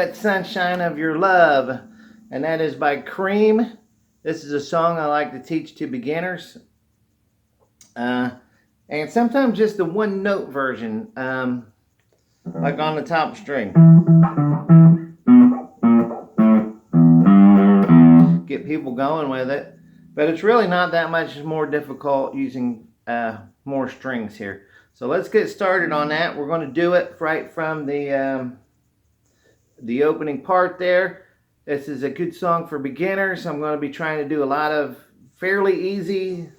That Sunshine of Your Love, and that is by Cream. This is a song I like to teach to beginners, and sometimes just the one note version, like on the top string. Get people going with it, but it's really not that much more difficult using more strings here. So let's get started on that. We're going to do it right from the opening part there. This is a good song for beginners. I'm going to be trying to do a lot of fairly easy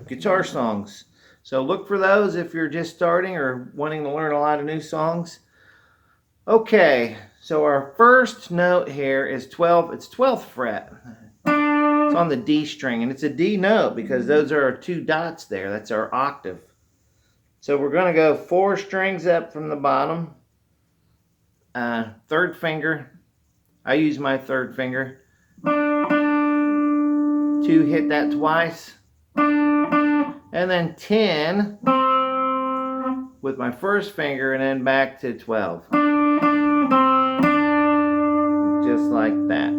guitar songs. So look for those if you're just starting or wanting to learn a lot of new songs. Okay, so our first note here is 12. It's 12th fret. It's on the D string, and it's a D note because those are our two dots there. That's our octave. So we're going to go 4 strings up from the bottom. Third finger. I use my third finger to hit that twice. And then 10 with my first finger, and then back to 12. Just like that.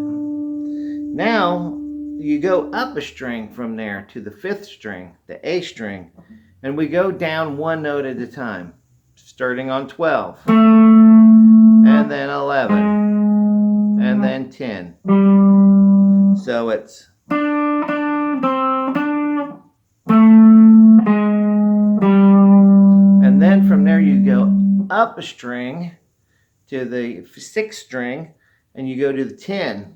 Now you go up a string from there to the 5th string, the A string, and we go down one note at a time, starting on 12, and then 11, and then 10. So it's and then from there you go up a string to the 6th string, and you go to the 10th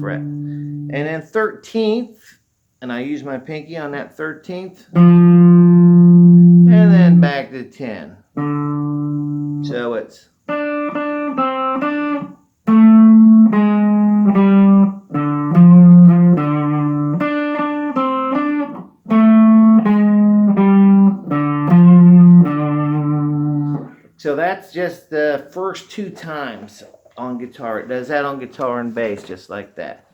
fret, and then 13th, and I use my pinky on that 13th, and then back to 10. So it's so that's just the first 2 times on guitar. It does that on guitar and bass just like that.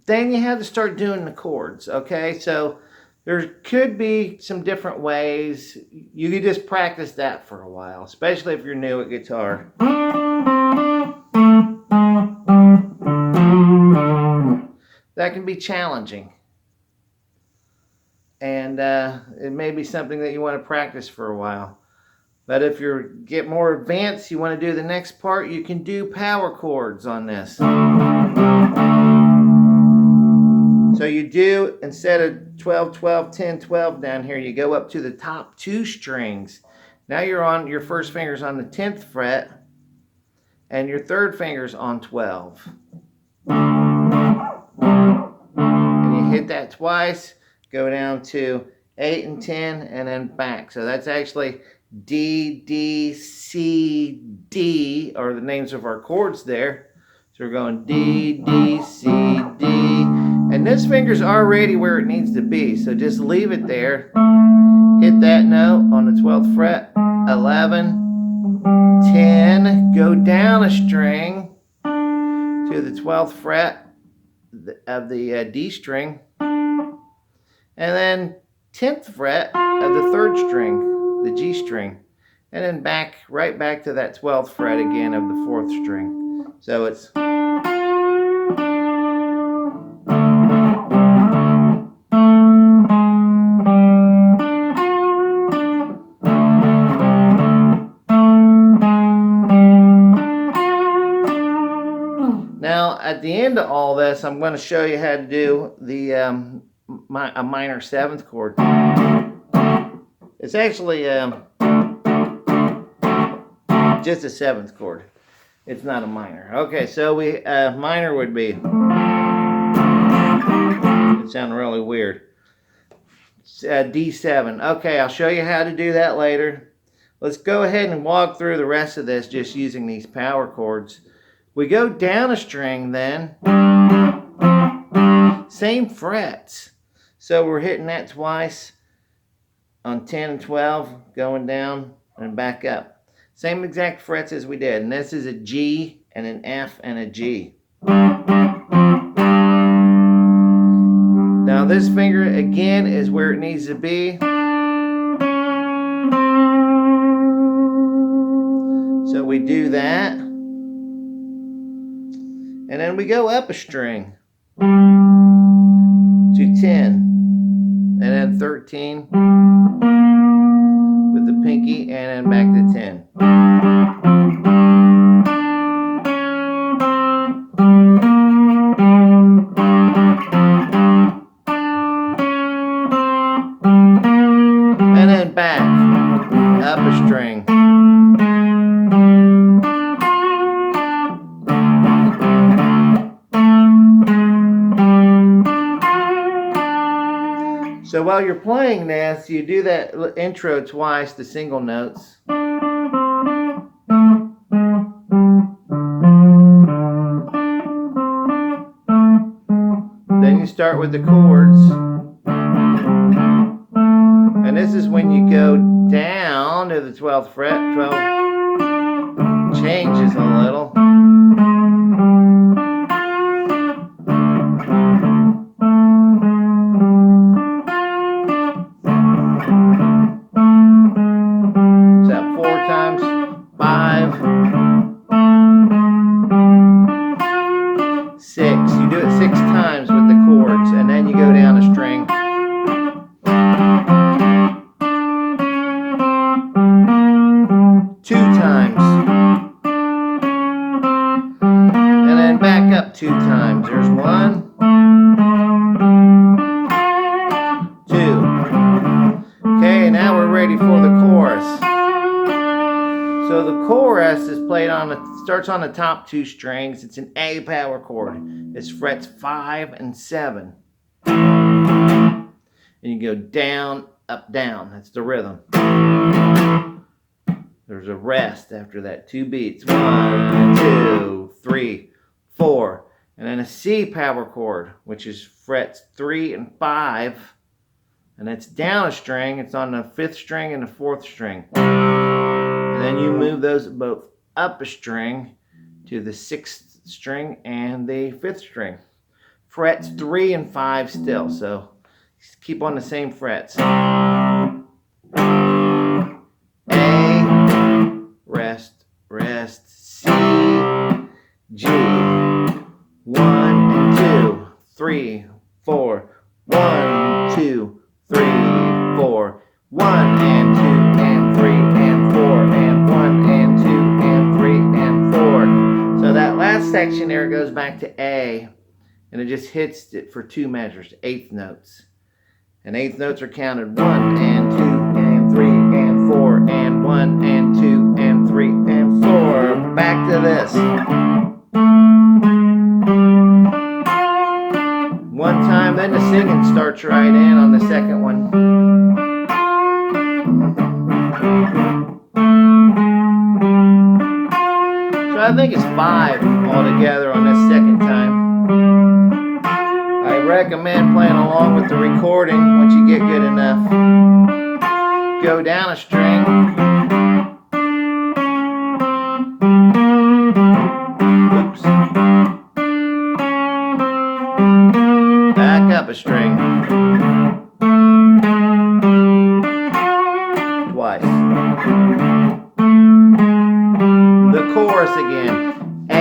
Then you have to start doing the chords, okay? So there could be some different ways. You could just practice that for a while, especially if you're new at guitar. That can be challenging. And it may be something that you want to practice for a while. But if you get more advanced, you want to do the next part, you can do power chords on this. So you do, instead of 12, 12, 10, 12 down here, you go up to the top 2 strings. Now you're on, your first finger's on the 10th fret, and your third finger's on 12. And you hit that twice, go down to 8 and 10, and then back. So that's actually D, D, C, D are the names of our chords there. So we're going D, D, C, D. And this finger's already where it needs to be. So just leave it there. Hit that note on the 12th fret. 11, 10. Go down a string to the 12th fret of the D string. And then 10th fret of the 3rd string, the G string, and then right back to that 12th fret again of the 4th string. So it's now at the end of all this, I'm going to show you how to do the a minor 7th chord. It's actually just a 7th chord. It's not a minor. Okay, so we minor would be. It sounded really weird. D7. Okay, I'll show you how to do that later. Let's go ahead and walk through the rest of this just using these power chords. We go down a string then. Same frets. So we're hitting that twice on 10 and 12, going down and back up. Same exact frets as we did. And this is a G and an F and a G. Now this finger again is where it needs to be. So we do that. And then we go up a string to 10. And then 13 with the pinky, and then back to 10. And then back, up a string. So while you're playing this, you do that intro twice, the single notes. Then you start with the chords. And this is when you go down to the 12th fret. 12 changes a little. Is that 4 times? 5, 6. You do it 6 times with the chords, and then you go down a string. Back up 2 times. There's 1, 2. Okay, now we're ready for the chorus. So the chorus is played on starts on the top 2 strings. It's an A power chord. It's frets 5 and 7. And you go down, up, down. That's the rhythm. There's a rest after that. 2 beats. 1, 2, 3, 4, and then a C power chord, which is frets 3 and 5, and it's down a string. It's on the 5th string and the 4th string, and then you move those both up a string to the 6th string and the 5th string. Frets 3 and 5 still, so keep on the same frets. A, rest, rest, C, G, 1 and 2, 3, 4, 1, 2, 3, 4, 1 and 2 and 3 and 4 and 1 and 2 and 3 and 4. So that last section there goes back to A, and it just hits it for 2 measures, 1/8 notes. And 1/8 notes are counted 1 and 2 and 3 and 4 and 1 and 2 and 3 and 4. Back to this. One time, then the singing starts right in on the second one. So I think it's 5 altogether on this second time. I recommend playing along with the recording once you get good enough. Go down a string. Oops. Back up a string. Twice. The chorus again. A,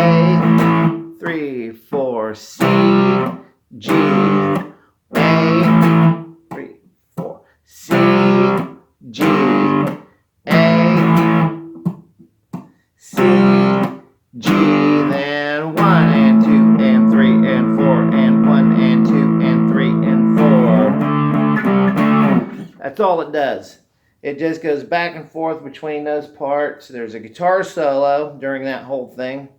3, 4, C, G, A, 3, 4, C, G, A, C, G, then 1 and 2 and 3 and 4 and 1 and 2 and 3 and 4. That's all it does. It just goes back and forth between those parts. There's a guitar solo during that whole thing.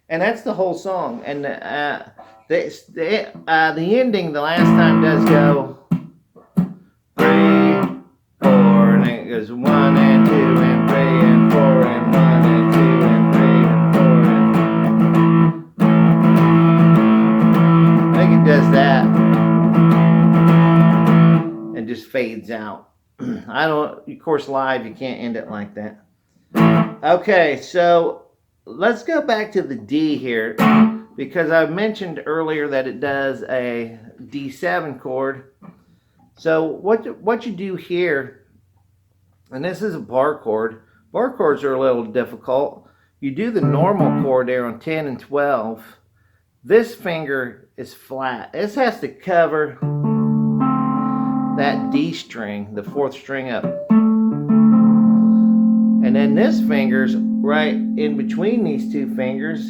And that's the whole song. And the ending the last time does go 3, 4, and then it goes 1 and 2 and 3 and 4 and 1 and 2 and 3 and 4 and I think it does that and just fades out. I don't, of course, live you can't end it like that. Okay, so let's go back to the D here, because I mentioned earlier that it does a D7 chord. So what you do here, and this is a bar chord, Bar chords are a little difficult. You do the normal chord there on 10 and 12. This finger is flat. This has to cover that D string, the 4th string up. And then this finger's right in between these two fingers.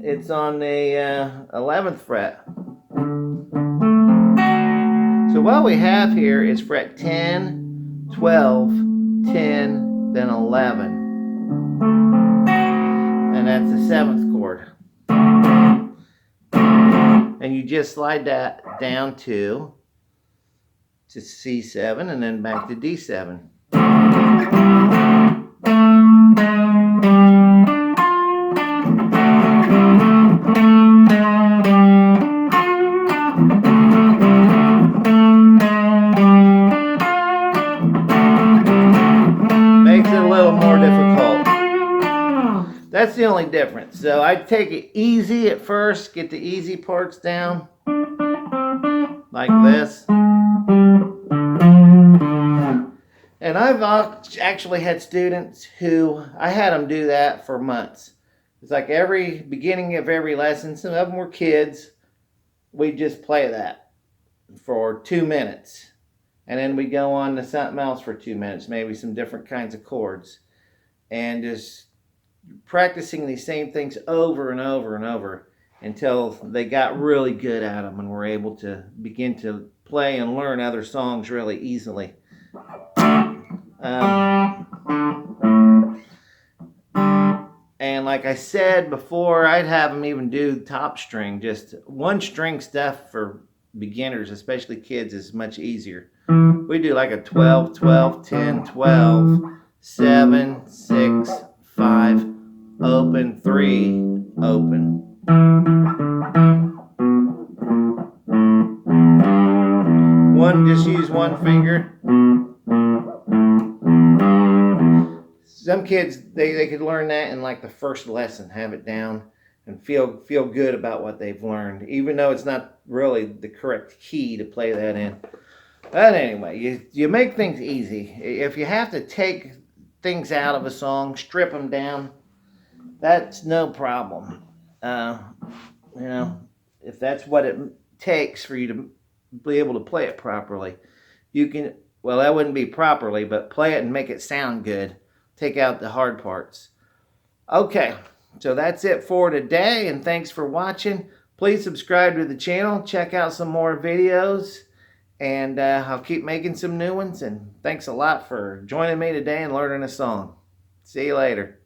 It's on the 11th fret. So what we have here is fret 10, 12, 10, then 11. And that's the 7th chord. And you just slide that down to C7 and then back to D7. Makes it a little more difficult. That's the only difference. So I take it easy at first, get the easy parts down, like this. And I've actually had students who, I had them do that for months. It's like every beginning of every lesson, some of them were kids, we just play that for 2 minutes. And then we go on to something else for 2 minutes, maybe some different kinds of chords. And just practicing these same things over and over and over until they got really good at them and were able to begin to play and learn other songs really easily. And like I said before, I'd have them even do top string. Just 1 string stuff for beginners, especially kids, is much easier. We do like a 12, 12, 10, 12, 7, 6, 5, open, 3, open. Just use 1 finger. Some kids, they could learn that in like the first lesson, have it down and feel good about what they've learned, even though it's not really the correct key to play that in. But anyway, you make things easy. If you have to take things out of a song, strip them down, that's no problem. You know, if that's what it takes for you to be able to play it properly, you can, well, that wouldn't be properly, but play it and make it sound good. Take out the hard parts. Okay, so that's it for today, and thanks for watching. Please subscribe to the channel, check out some more videos, and I'll keep making some new ones. And thanks a lot for joining me today and learning a song. See you later.